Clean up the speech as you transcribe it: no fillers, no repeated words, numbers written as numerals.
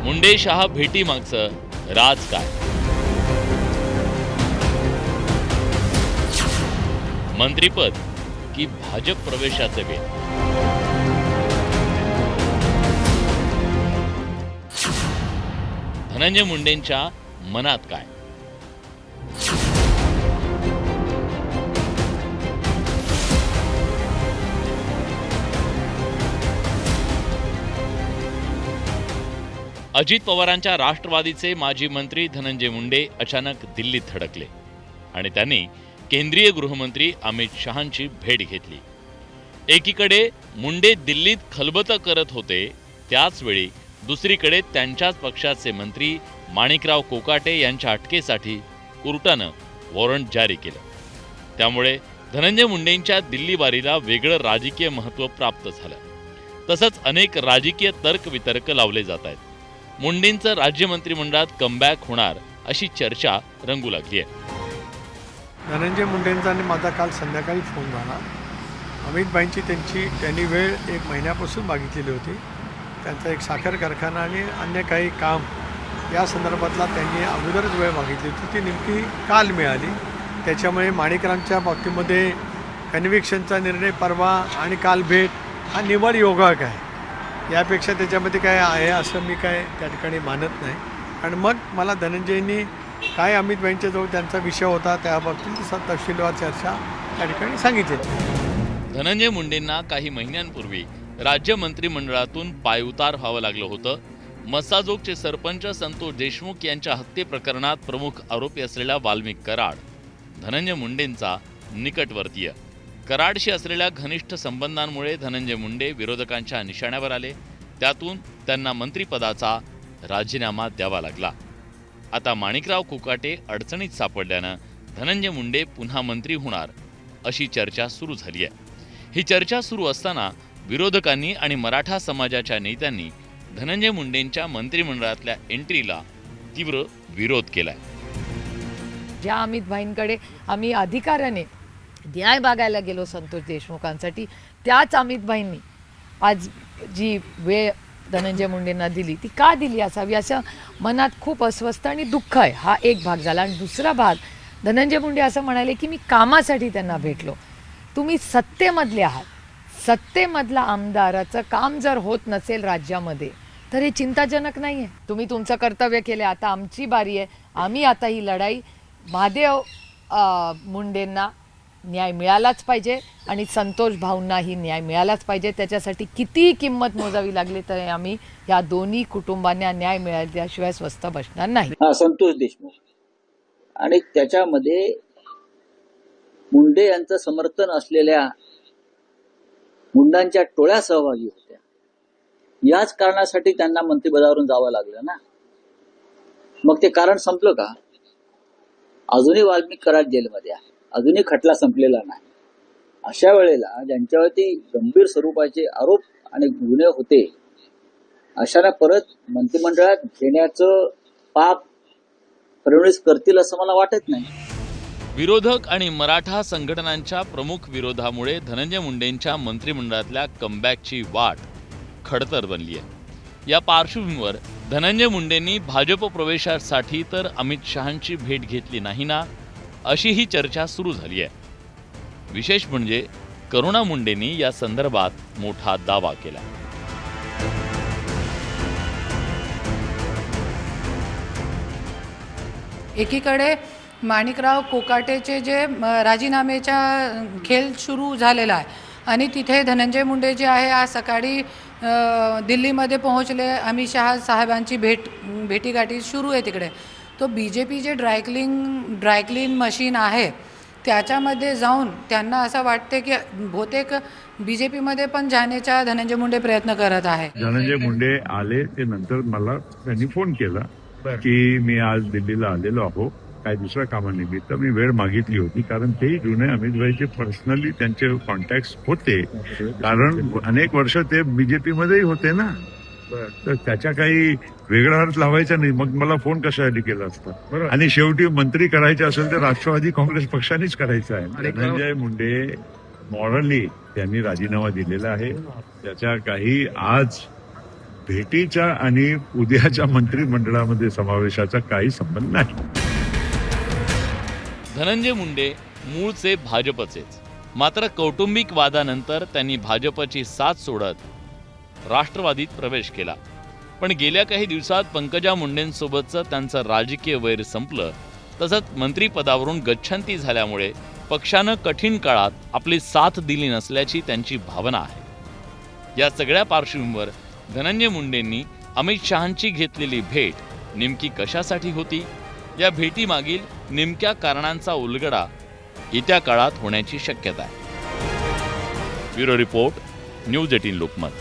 मुंडे शहा भेटी मागचं राज काय? मंत्रीपद की भाजप प्रवेशाचे वेळ? धनंजय मुंडेंच्या मनात काय? अजित पवारांच्या राष्ट्रवादीचे माजी मंत्री धनंजय मुंडे अचानक दिल्लीत धडकले आणि त्यांनी केंद्रीय गृहमंत्री अमित शहांची भेट घेतली. एकीकडे मुंडे दिल्लीत खलबतं करत होते, त्याचवेळी दुसरीकडे त्यांच्याच पक्षाचे मंत्री माणिकराव कोकाटे यांच्या अटकेसाठी कोर्टानं वॉरंट जारी केलं. त्यामुळे धनंजय मुंडेंच्या दिल्ली वारीला वेगळं राजकीय महत्त्व प्राप्त झालं. तसंच अनेक राजकीय तर्कवितर्क लावले जात आहेत. मुंडेंचं राज्य मंत्रिमंडळात कमबॅक होणार अशी चर्चा रंगू लागली आहे. धनंजय मुंडेंचा आणि माझा काल संध्याकाळी फोन झाला. अमितभाईंची त्यांनी वेळ 1 महिन्यापासून मागितलेली होती. त्यांचा एक साखर कारखाना आणि अन्य काही काम या संदर्भातला त्यांनी अगोदरच वेळ मागितली होती. ती नेमकी काल मिळाली. त्याच्यामुळे माणिकरांच्या बाबतीमध्ये कन्व्हिक्शनचा निर्णय परवा आणि काल भेट हा निवड योगायोग आहे. यापेक्षा त्याच्यामध्ये काय आहे असं मी काय त्या ठिकाणी मानत नाही. आणि मग मला धनंजयनी काय अमितभाईंच्या जवळ त्यांचा विषय होता त्याबाबतीत तपशीलवार चर्चा त्या ठिकाणी सांगितली. धनंजय मुंडेंना काही महिन्यांपूर्वी राज्य मंत्रिमंडळातून पायउतार व्हावं लागलं होतं. मस्साजोगचे सरपंच संतोष देशमुख यांच्या हत्ये प्रकरणात प्रमुख आरोपी असलेला वाल्मिक कराड धनंजय मुंडेंचा निकटवर्तीय. कराडशी असलेल्या घनिष्ठ संबंधांमुळे धनंजय मुंडे विरोधकांच्या निशाण्यावर आले. त्यातून त्यांना मंत्रिपदाचा राजीनामा द्यावा लागला. आता माणिकराव कोकाटे अडचणीत सापडल्यानं धनंजय मुंडे पुन्हा मंत्री होणार अशी चर्चा सुरू झाली आहे. ही चर्चा सुरू असताना विरोधकांनी आणि मराठा समाजाच्या नेत्यांनी धनंजय मुंडेंच्या मंत्रिमंडळातल्या एंट्रीला तीव्र विरोध केलाय. ज्या अमित भाईंकडे आम्ही अधिकाराने न्याय मागायला गेलो संतोष देशमुखांसाठी, त्याच अमित भाईंनी आज जी वेळ धनंजय मुंडेंना दिली ती का दिली असावी असं मनात खूप अस्वस्थ आणि दुःख आहे. हा एक भाग झाला. आणि दुसरा भाग, धनंजय मुंडे असं म्हणाले की मी कामासाठी त्यांना भेटलो. तुम्ही सत्तेमधले आहात. सत्तेमधला आमदाराचं काम जर होत नसेल राज्यामध्ये तर हे चिंताजनक नाही आहे. तुम्ही तुमचं कर्तव्य केले, आता आमची बारी आहे. आम्ही आता ही लढाई महादेव मुंडेंना न्याय मिळालाच पाहिजे आणि संतोष भाऊंनाही न्याय मिळालाच पाहिजे. त्याच्यासाठी कितीही किंमत मोजावी लागली तर आम्ही या दोन्ही कुटुंबांना न्याय मिळाल्याशिवाय स्वस्थ बसणार नाही. संतोष देशमुख आणि त्याच्यामध्ये मुंडे यांचं समर्थन असलेल्या मुंडांच्या टोळ्या सहभागी होत्या. याच कारणासाठी त्यांना मंत्रिपदावरून जावं लागलं ना. मग ते कारण संपलं का? अजूनही वाल्मिक कराड जेलमध्ये आहे. अजूनही खटला संपलेला नाही. अशा वेळेला ज्यांच्यावरती गंभीर स्वरूपाचे आरोप आणि गुन्हे होते अशांना परत मंत्रिमंडळात घेण्याचं पाप फडणवीस करतील असं मला वाटत नाही. विरोधक आणि मराठा संघटनांच्या प्रमुख विरोधामुळे धनंजय मुंडेंच्या मंत्रिमंडळातल्या कमबॅकची वाट खडतर बनली आहे. या पार्श्वभूमीवर धनंजय मुंडेंनी भाजप प्रवेशासाठी तर अमित शहांची भेट घेतली नाही ना, अशी ही चर्चा सुरू झाली आहे. विशेष म्हणजे करुणा मुंडेंनी या संदर्भात मोठा दावा केला. एकीकडे माणिकराव कोकाटेचे जे राजीनाम्याचा खेळ सुरू झालेला आहे आणि तिथे धनंजय मुंडे जे आहे आज सकाळी दिल्लीमध्ये पोहोचले. अमित शहा साहेबांची भेटीगाठी सुरू आहे तिकडे. तो BJP जे ड्रायक्लीन मशीन आहे त्याच्यामध्ये जाऊन त्यांना असं वाटते की बहुतेक BJPमध्ये पण जाण्याचा धनंजय मुंडे प्रयत्न करत आहे. धनंजय मुंडे आले ते नंतर मला त्यांनी फोन केला की मी आज दिल्लीला आलेलो आहो, काय दुसऱ्या कामानिमित्त मी वेळ मागितली होती. कारण ते जुने अमितभाईचे पर्सनली त्यांचे कॉन्टॅक्ट होते, कारण अनेक वर्ष ते BJPमध्येही होते ना. तर त्याच्या काही वेगळा अर्थ लावायचा नाही. मग मला फोन कशासाठी केला असता. आणि शेवटी मंत्री करायचे असेल तर राष्ट्रवादी काँग्रेस पक्षानेच करायचं आहे. धनंजय मुंडे मॉरली त्यांनी राजीनामा दिलेला आहे. त्याच्या काही आज भेटीचा आणि उद्याच्या मंत्रिमंडळामध्ये समावेशाचा काही संबंध नाही. धनंजय मुंडे मूळचे भाजपचेच, मात्र कौटुंबिक वादानंतर त्यांनी भाजपची साथ सोडत राष्ट्रवादीत प्रवेश केला. पण गेल्या काही दिवसात पंकजा मुंडेंसोबतचं त्यांचं राजकीय वैर संपलं. तसंच मंत्रिपदावरून गच्छंती झाल्यामुळे पक्षानं कठीण काळात आपली साथ दिली नसल्याची त्यांची भावना आहे. या सगळ्या पार्श्वभूमीवर धनंजय मुंडेंनी अमित शहांची घेतलेली भेट नेमकी कशासाठी होती, या भेटीमागील नेमक्या कारणांचा उलगडा येत्या काळात होण्याची शक्यता आहे. Bureau report, news 18 Lokmat.